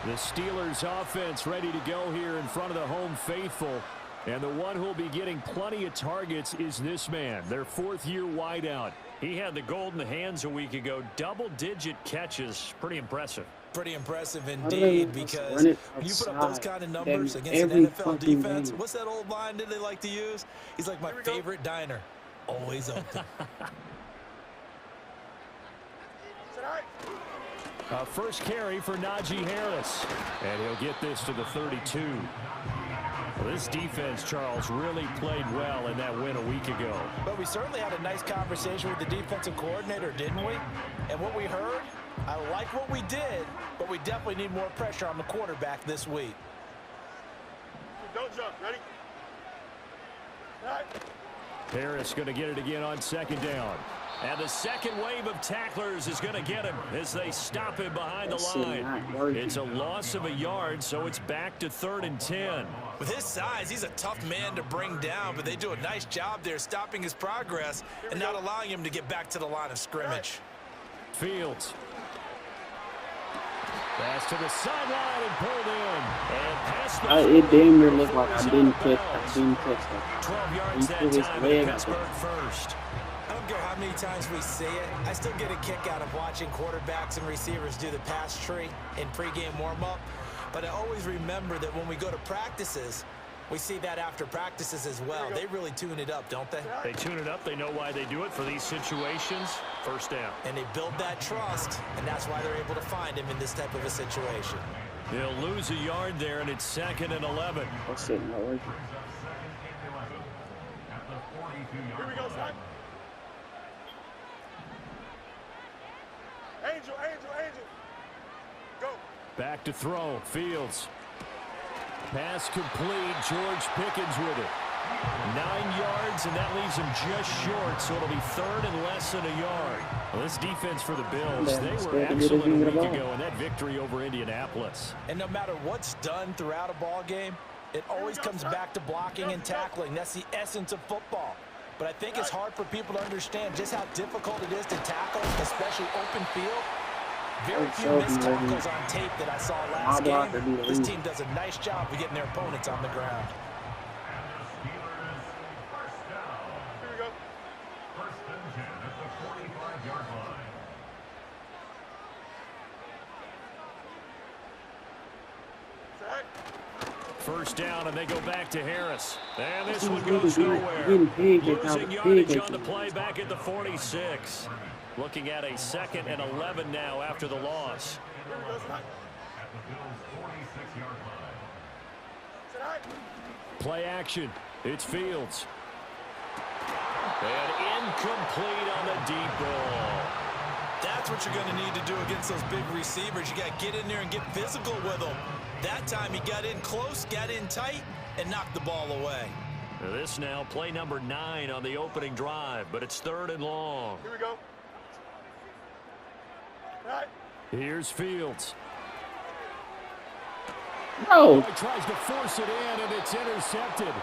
The Steelers offense ready to go here in front of the home faithful. And the one who'll be getting plenty of targets is this man, their fourth-year wideout. He had the golden hands a week ago. Double-digit catches. Pretty impressive. Pretty impressive indeed, because when you put up those kind of numbers against an NFL defense, what's that old line that they like to use? He's like my favorite diner. Always open. First carry for Najee Harris. And he'll get this to the 32. Well, this defense, Charles, really played well in that win a week ago. But we certainly had a nice conversation with the defensive coordinator, didn't we? And what we heard, I like what we did, but we definitely need more pressure on the quarterback this week. Don't jump. Ready? All right. Harris going to get it again on second down. And the second wave of tacklers is going to get him as they stop him behind the line. It's a loss of a yard, so it's back to 3rd and 10. With his size, he's a tough man to bring down, but they do a nice job there stopping his progress and not allowing him to get back to the line of scrimmage. Fields. Pass to the sideline and pulled in. And past the it damn near looked like I didn't catch that. 12 yards that time at Pittsburgh first. I don't care how many times we see it. I still get a kick out of watching quarterbacks and receivers do the pass tree in pregame warm-up. But I always remember that when we go to practices, we see that after practices as well. They really tune it up, don't they? They tune it up. They know why they do it for these situations. First down. And they build that trust, and that's why they're able to find him in this type of a situation. They'll lose a yard there, and it's 2nd and 11. That's it, not working. Here we go, son. Angel, angel, angel. Go. Back to throw. Fields. Pass complete. George Pickens with it. 9 yards, and that leaves him just short, so it'll be 3rd and less than a yard. Well, this defense for the Bills, they were excellent a week ago in that victory over Indianapolis. And no matter what's done throughout a ball game, it always comes back to blocking and tackling. That's the essence of football. But I think it's hard for people to understand just how difficult it is to tackle, especially open field. Very few missed tackles on tape that I saw last game. This team does a nice job of getting their opponents on the ground. Here we go. First down, and they go back to Harris. And this one goes nowhere. Losing yardage on the play back at the 46. Looking at a 2nd and 11 now after the loss. Play action. It's Fields. And incomplete on the deep ball. That's what you're going to need to do against those big receivers. You got to get in there and get physical with them. That time he got in close, got in tight, and knocked the ball away. This now play number 9 on the opening drive, but it's 3rd and long. Here we go. Right. Here's Fields. No. He tries to force it in, and it's intercepted.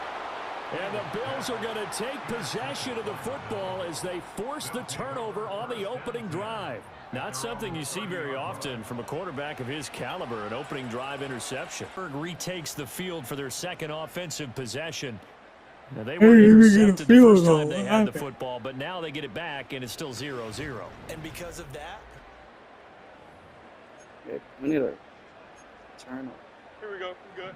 And the Bills are going to take possession of the football as they force the turnover on the opening drive. Not something you see very often from a quarterback of his caliber, an opening drive interception. Retakes the field for their second offensive possession. Now, they were intercepted the first time they had the football, but now they get it back, and it's still 0-0. And because of that, we need a turn. Here we go. We good.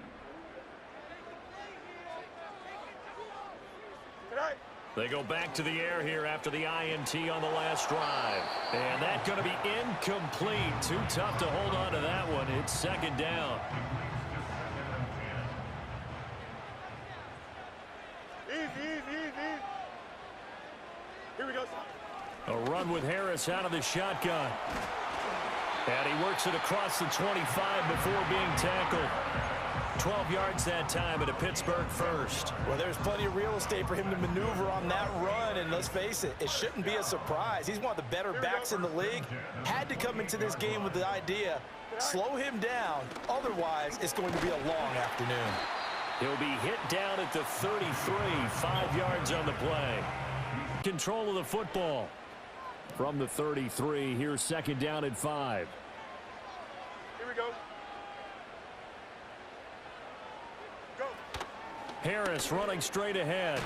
They go back to the air here after the INT on the last drive. And that's going to be incomplete. Too tough to hold on to that one. It's 2nd down. Easy. Here we go, son. A run with Harris out of the shotgun. And he works it across the 25 before being tackled. 12 yards that time at a Pittsburgh first. Well, there's plenty of real estate for him to maneuver on that run, and let's face it, it shouldn't be a surprise. He's one of the better backs in the league. Had to come into this game with the idea, slow him down, otherwise it's going to be a long afternoon. He'll be hit down at the 33, 5 yards on the play. Control of the football. From the 33, here's 2nd down and 5. Here we go. Harris running straight ahead.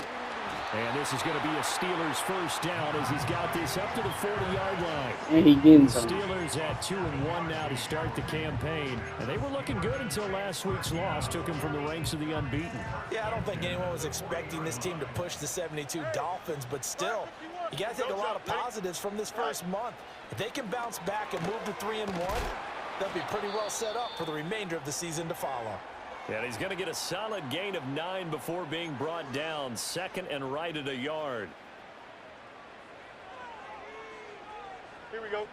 And this is going to be a Steelers first down as he's got this up to the 40-yard line. And he getting The some. Steelers at 2-1 now to start the campaign. And they were looking good until last week's loss took them from the ranks of the unbeaten. Yeah, I don't think anyone was expecting this team to push the 72 Dolphins, but still, you got to take a lot of positives from this first month. If they can bounce back and move to 3-1, they'll be pretty well set up for the remainder of the season to follow. And he's going to get a solid gain of 9 before being brought down. Second and right at a yard. Here we go.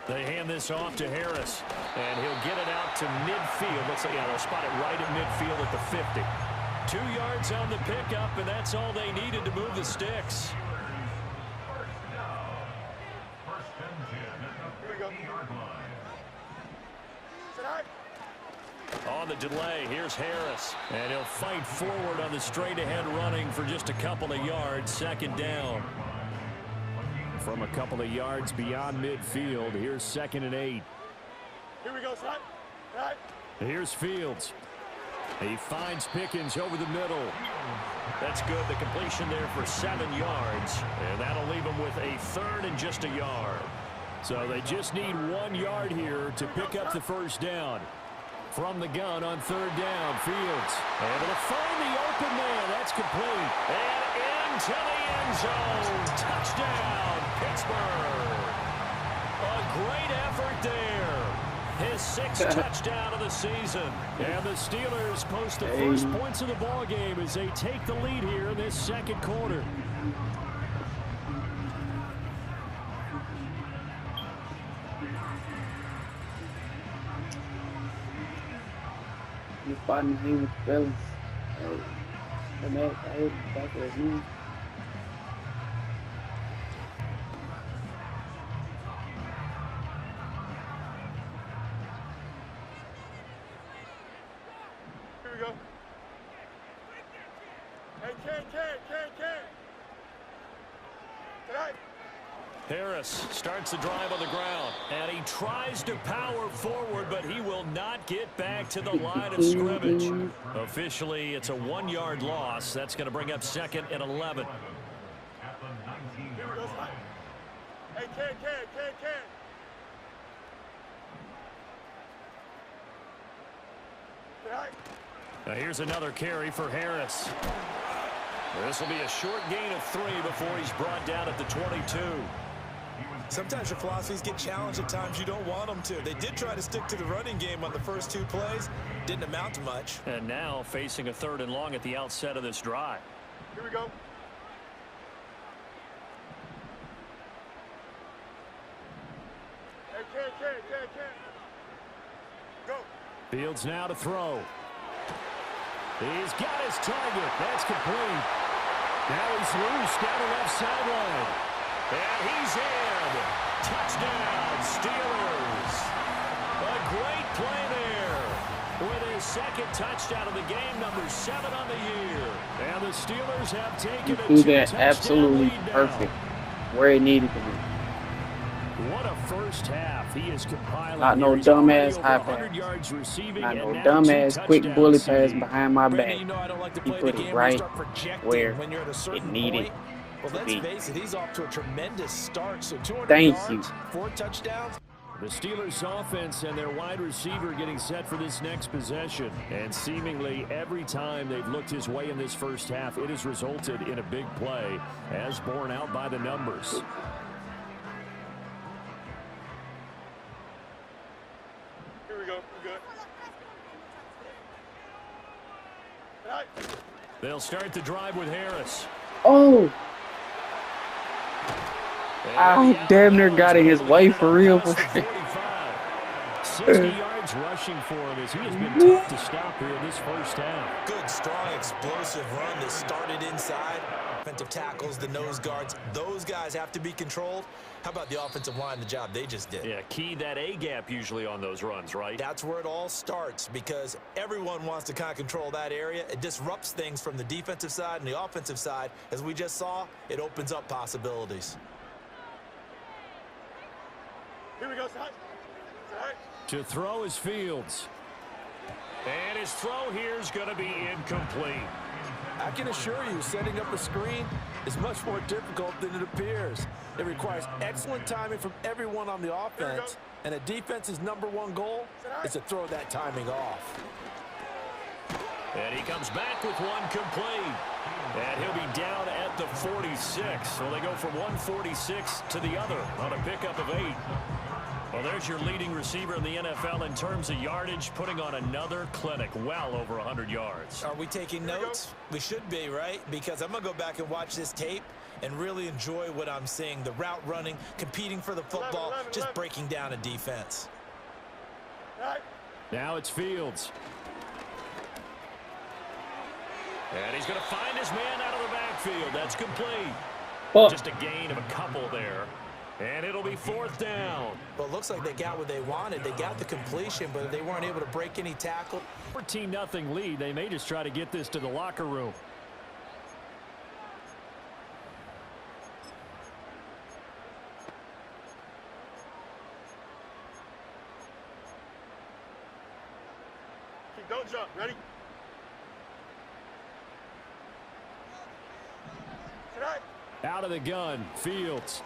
They hand this off to Harris. And he'll get it out to midfield. Looks like, yeah, they'll spot it right at midfield at the 50. 2 yards on the pickup, and that's all they needed to move the sticks. On the delay, here's Harris. And he'll fight forward on the straight-ahead running for just a couple of yards. Second down. From a couple of yards beyond midfield, here's 2nd and 8. Here we go, son. Right. Here's Fields. He finds Pickens over the middle. That's good. The completion there for 7 yards. And that'll leave him with a 3rd and just a yard. So they just need 1 yard here to pick up the first down. From the gun on 3rd down, Fields able to find the open man. That's complete. And into the end zone. Touchdown, Pittsburgh. A great effort there. His 6th touchdown of the season. And the Steelers post the first points of the ball game as they take the lead here in this second quarter. He's fighting him with the fellas. The match, I hit the back of his knee. Here we go. Hey, Ken. Tonight. Harris starts the drive on the ground, and he tries to power forward, but he will not get back to the line of scrimmage. Officially, it's a 1-yard loss. That's going to bring up 2nd and 11. Hey, Ken. Tonight. Now here's another carry for Harris. This will be a short gain of 3 before he's brought down at the 22. Sometimes your philosophies get challenged at times you don't want them to. They did try to stick to the running game on the first 2 plays. Didn't amount to much. And now facing a 3rd and long at the outset of this drive. Here we go. Hey, Ken. Go. Fields now to throw. He's got his target. That's complete. Now he's loose down the left sideline. And he's in. Touchdown, Steelers. A great play there. With his 2nd touchdown of the game, number 7 on the year. And the Steelers have taken a 2-touchdown absolutely lead now. perfect. Where it needed to be. What a first half. He is compiling. Not no He's already dumbass over high 100 pass. yards receiving. Not no and now dumbass 2 quick touchdowns. bully pass behind my back. Brandon, you know I don't like to He play put the it game right you start projecting where when you're at a certain it needed point. Well, to let's be. face it, he's off to a tremendous start. So 200 Thank yards, you. 4 touchdowns. The Steelers offense and their wide receiver getting set for this next possession. And seemingly every time they've looked his way in this first half, it has resulted in a big play, as borne out by the numbers. Here we go. We're good. Tonight. They'll start the drive with Harris. Oh! I damn near got in his way for real. 60 yards rushing for him as he has been tough to stop here in this first half. Good, strong, explosive run that started inside. Offensive tackles, the nose guards, those guys have to be controlled. How about the offensive line, the job they just did? Yeah, key that A-gap usually on those runs, right? That's where it all starts because everyone wants to kind of control that area. It disrupts things from the defensive side and the offensive side. As we just saw, it opens up possibilities. Here we go, son. Tonight. To throw is Fields. And his throw here is going to be incomplete. I can assure you, setting up a screen is much more difficult than it appears. It requires excellent timing from everyone on the offense, and a defense's #1 goal is to throw that timing off. And he comes back with one complete. And he'll be down at the 46. So they go from 146 to the other on a pickup of 8. Well, there's your leading receiver in the NFL in terms of yardage, putting on another clinic, well over 100 yards. Are we taking notes? We should be, right? Because I'm going to go back and watch this tape and really enjoy what I'm seeing. The route running, competing for the football, just breaking down a defense. Now it's Fields. And he's going to find his man out of the backfield. That's complete. Just a gain of a couple there. And it'll be 4th down. Well, it looks like they got what they wanted. They got the completion, but they weren't able to break any tackle. 14-0 lead. They may just try to get this to the locker room. Don't jump. Ready? Out of the gun, Fields.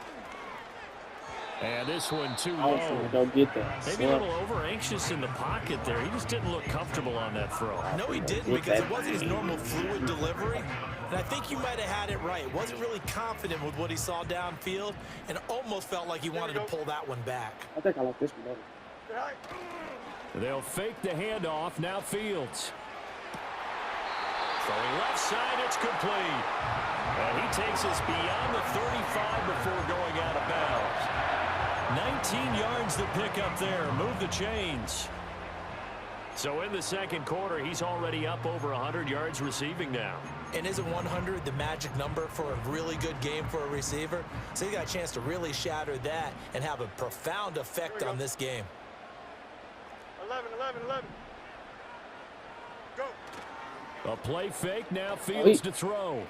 And this one too Oh, low. don't get that. Maybe a little over-anxious in the pocket there. He just didn't look comfortable on that throw. No, he didn't, because it wasn't his normal fluid delivery. And I think you might have had it right. Wasn't really confident with what he saw downfield and almost felt like he wanted to pull that one back. I think I like this one better. They'll fake the handoff. Now Fields. Throwing left side, it's complete. And he takes us beyond the 35 before going out of bounds. 19 yards to pick up there. Move the chains. So in the second quarter, he's already up over 100 yards receiving now. And isn't 100 the magic number for a really good game for a receiver? So he got a chance to really shatter that and have a profound effect on this game. 11. Go. A play fake. Now Fields to throw.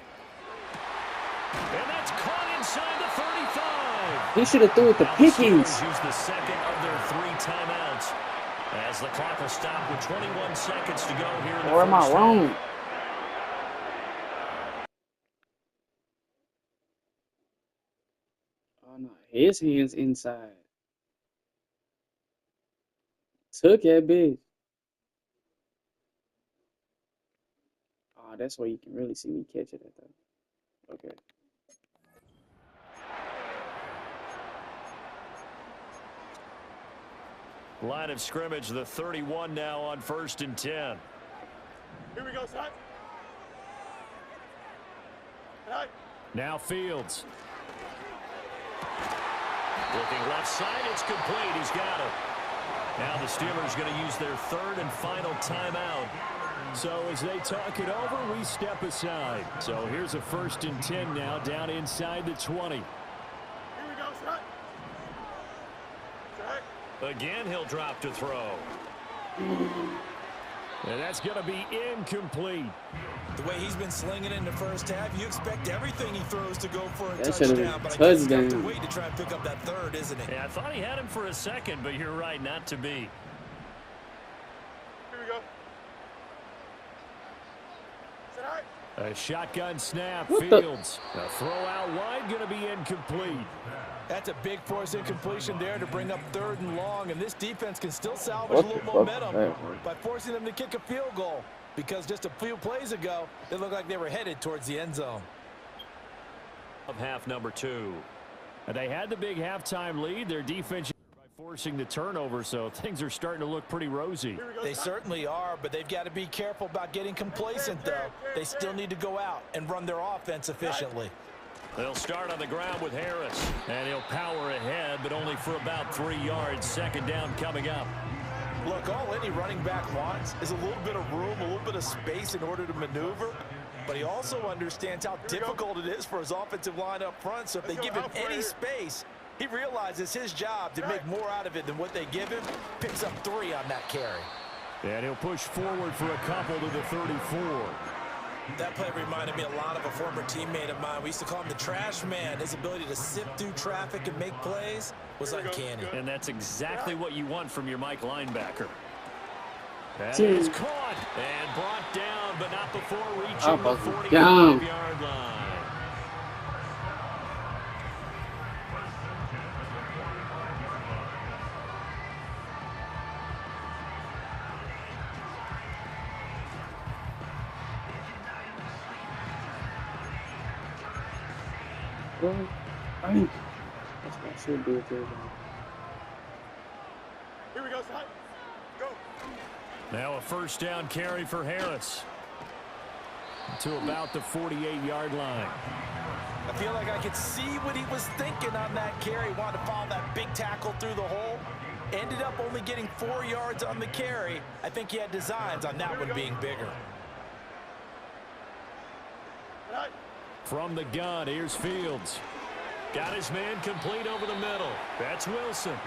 And that's caught inside the 35. He should have threw it to Pickens. Use the second of their 3 timeouts as the clock will stop with 21 seconds to go here in the Or am I first wrong? half. Oh no, his hands inside. Took that bitch. Oh, that's where you can really see me catch it at though. Okay. Line of scrimmage, the 31 now on 1st and 10. Here we go, son. Now Fields. Looking left side, it's complete. He's got it. Now the Steelers going to use their 3rd and final timeout. So as they talk it over, we step aside. So here's a 1st and 10 now, down inside the 20. Here we go, son. Again, he'll drop to throw. And that's going to be incomplete. The way he's been slinging in the first half, you expect everything he throws to go for a That should have been touchdown. But I guess he's got to touchdown. wait to try and pick up that 3rd, isn't he? Yeah, I thought he had him for a second, but you're right, not to be. Here we go. A shotgun snap, What the- Fields. A throw out wide, going to be incomplete. That's a big force incompletion there to bring up 3rd and long, and this defense can still salvage What a the little fuck momentum was that? by forcing them to kick a field goal, because just a few plays ago, it looked like they were headed towards the end zone. Of half number 2. And they had the big halftime lead. Their defense by forcing the turnover, so things are starting to look pretty rosy. They certainly are, but they've got to be careful about getting complacent, though. They still need to go out and run their offense efficiently. They'll start on the ground with Harris, and he'll power ahead, but only for about 3 yards. 2nd down coming up. Look, all any running back wants is a little bit of room, a little bit of space in order to maneuver, but he also understands how difficult it is for his offensive line up front, so if they give him any space, he realizes his job to make more out of it than what they give him, picks up 3 on that carry. And he'll push forward for a couple to the 34. That play reminded me a lot of a former teammate of mine. We used to call him the trash man. His ability to sift through traffic and make plays was uncanny. And that's exactly what you want from your Mike linebacker. That is caught and brought down, but not before reaching the down. 45-yard line. That's what I should do with it. Here we go, son. Go. Now a first down carry for Harris to about the 48-yard line. I feel like I could see what he was thinking on that carry. Wanted to follow that big tackle through the hole. Ended up only getting 4 yards on the carry. I think he had designs on that one being bigger. From the gun, here's Fields. Got his man complete over the middle. That's Wilson.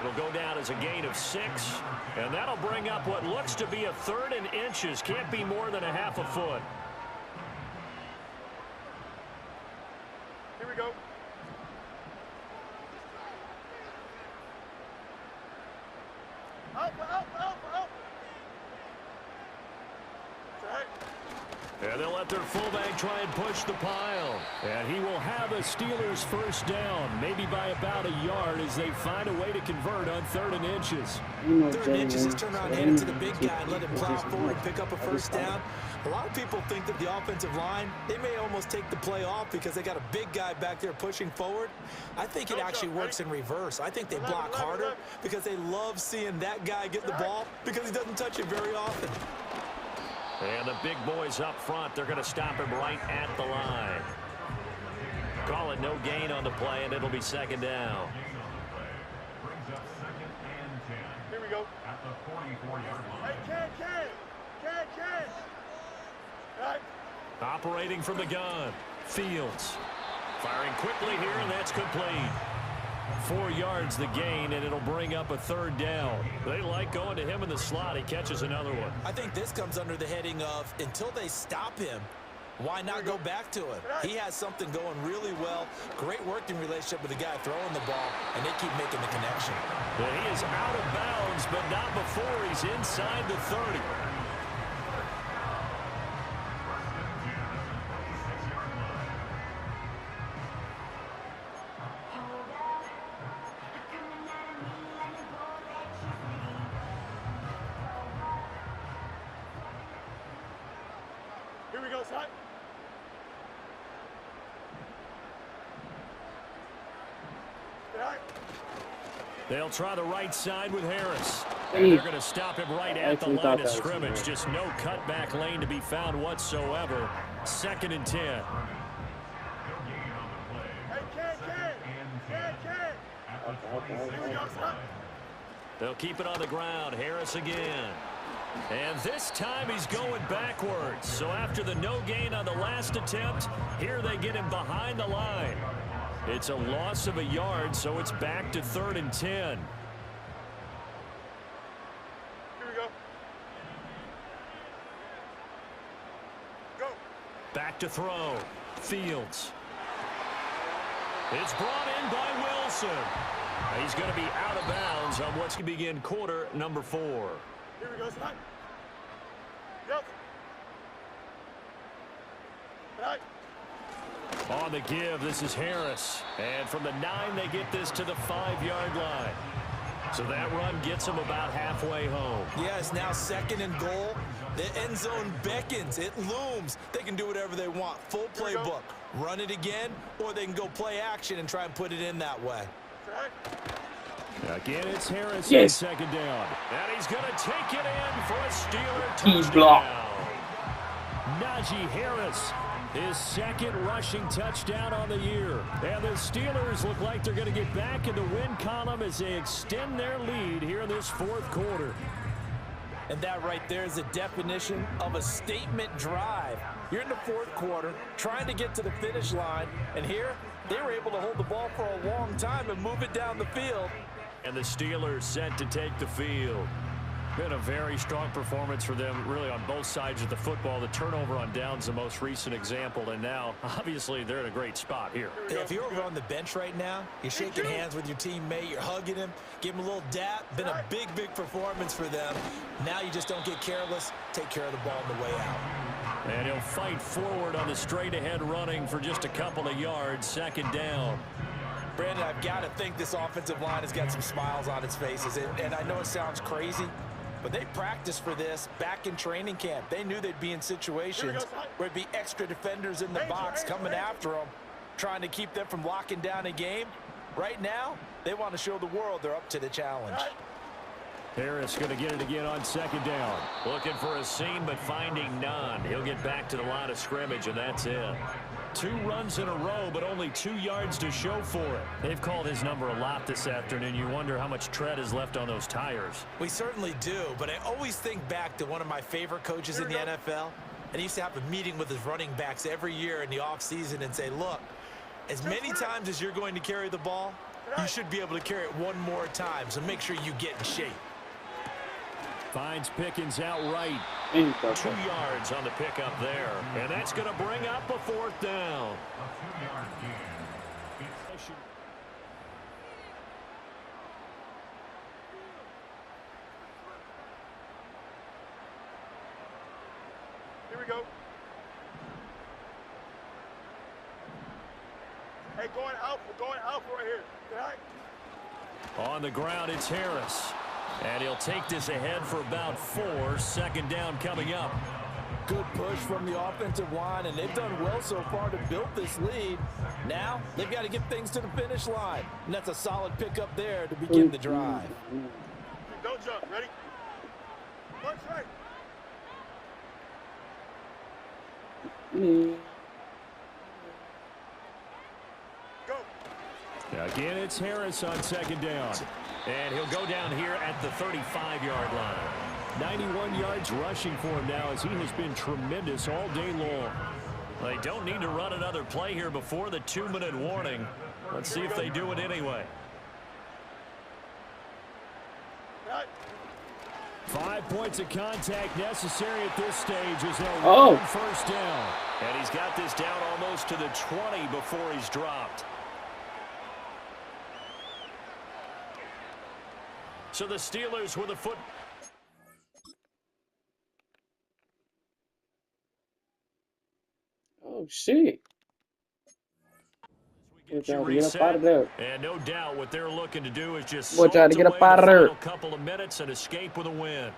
It'll go down as a gain of 6, and that'll bring up what looks to be a 3rd and inches. Can't be more than a half a foot. Here we go. Up. Set. And they'll let their fullback try and push the pile. And he will have a Steelers first down, maybe by about a yard as they find a way to convert on 3rd and inches. 3rd and inches is turn around, hand it to the big guy and let him plow forward, pick up a first down. A lot of people think that the offensive line, they may almost take the play off because they got a big guy back there pushing forward. I think it actually works in reverse. I think they block harder because they love seeing that guy get the ball because he doesn't touch it very often. And the big boys up front, they're going to stop him right at the line. Call it no gain on the play, and it'll be 2nd down. Here we go. At the 44-yard line. Hey, Ken. Right. Operating from the gun, Fields. Firing quickly here, and that's complete. 4 yards the gain, and it'll bring up a 3rd down. They like going to him in the slot. He catches another one. I think this comes under the heading of until they stop him, why not go back to him? He has something going really well. Great working relationship with the guy throwing the ball, and they keep making the connection. And he is out of bounds, but not before he's inside the 30. Here we go, son. They'll try the right side with Harris. And they're going to stop him right at the line of scrimmage. Just no cutback lane to be found whatsoever. 2nd and 10. Hey, Ken. Here we go, son. They'll keep it on the ground. Harris again. And this time he's going backwards. So after the no gain on the last attempt, here they get him behind the line. It's a loss of a yard, so it's back to 3rd and 10. Here we go. Go. Back to throw. Fields. It's brought in by Wilson. He's going to be out of bounds on what's going to begin quarter number 4. Here we go, son. Yep. Right. On the give, this is Harris. And from the 9, they get this to the 5-yard line. So that run gets them about halfway home. Yeah, it's now 2nd and goal. The end zone beckons. It looms. They can do whatever they want. Full playbook. Run it again, or they can go play action and try and put it in that way. Again, it's Harris Yes. on 2nd down. And he's going to take it in for a Steeler Key touchdown. block. Najee Harris, his 2nd rushing touchdown on the year. And the Steelers look like they're going to get back in the win column as they extend their lead here in this 4th quarter. And that right there is the definition of a statement drive. You're in the 4th quarter, trying to get to the finish line, and here they were able to hold the ball for a long time and move it down the field. And the Steelers set to take the field. Been a very strong performance for them, really, on both sides of the football. The turnover on downs, the most recent example, and now, obviously, they're in a great spot here. If you're over on the bench right now, you're shaking hands with your teammate, you're hugging him, give him a little dap. Been a big, big performance for them. Now you just don't get careless. Take care of the ball on the way out. And he'll fight forward on the straight-ahead running for just a couple of yards. Second down. Brandon, I've got to think this offensive line has got some smiles on its faces. And I know it sounds crazy, but they practiced for this back in training camp. They knew they'd be in situations where it'd be extra defenders in the box coming after them, trying to keep them from locking down a game. Right now, they want to show the world they're up to the challenge. Harris going to get it again on second down. Looking for a seam, but finding none. He'll get back to the line of scrimmage, and that's it. 2 runs in a row, but only 2 yards to show for it. They've called his number a lot this afternoon. You wonder how much tread is left on those tires. We certainly do, but I always think back to one of my favorite coaches in the NFL, and he used to have a meeting with his running backs every year in the offseason and say, look, as many times as you're going to carry the ball, you should be able to carry it one more time, so make sure you get in shape. Finds Pickens outright. 2 yards on the pickup there. And that's going to bring up a 4th down. Here we go. Hey, going alpha right here. Right. On the ground, it's Harris. And he'll take this ahead for about 4. Second down coming up. Good push from the offensive line, and they've done well so far to build this lead. Now, they've got to get things to the finish line. And that's a solid pickup there to begin the drive. Don't jump. Ready? Punch right. Go. Again, it's Harris on second down. And he'll go down here at the 35-yard line. 91 yards rushing for him now, as he has been tremendous all day long. They don't need to run another play here before the 2-minute warning. Let's see if they do it anyway. 5 points of contact necessary at this stage as they'll run first down. And he's got this down almost to the 20 before he's dropped. So the Steelers with a foot. Oh, shit. We're trying to get up out of there. And no doubt what they're looking to do is just we're trying to get up out of there. A couple of minutes and escape with a win.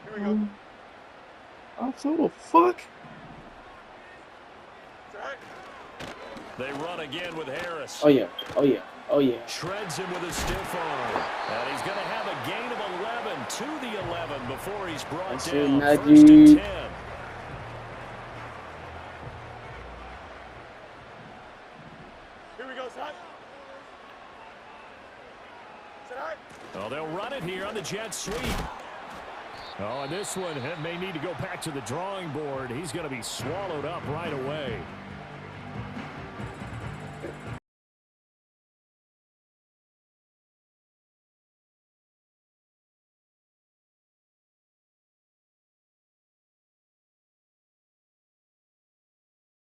Here we go. Oh, so the fuck? They run again with Harris. Oh, yeah. Oh, yeah. Oh, yeah. Shreds him with a stiff arm. And he's going to have a gain of 11 to the 11 before he's brought down. First and 10. Here we go, son. Oh, they'll run it here on the jet sweep. Oh, and this one may need to go back to the drawing board. He's going to be swallowed up right away.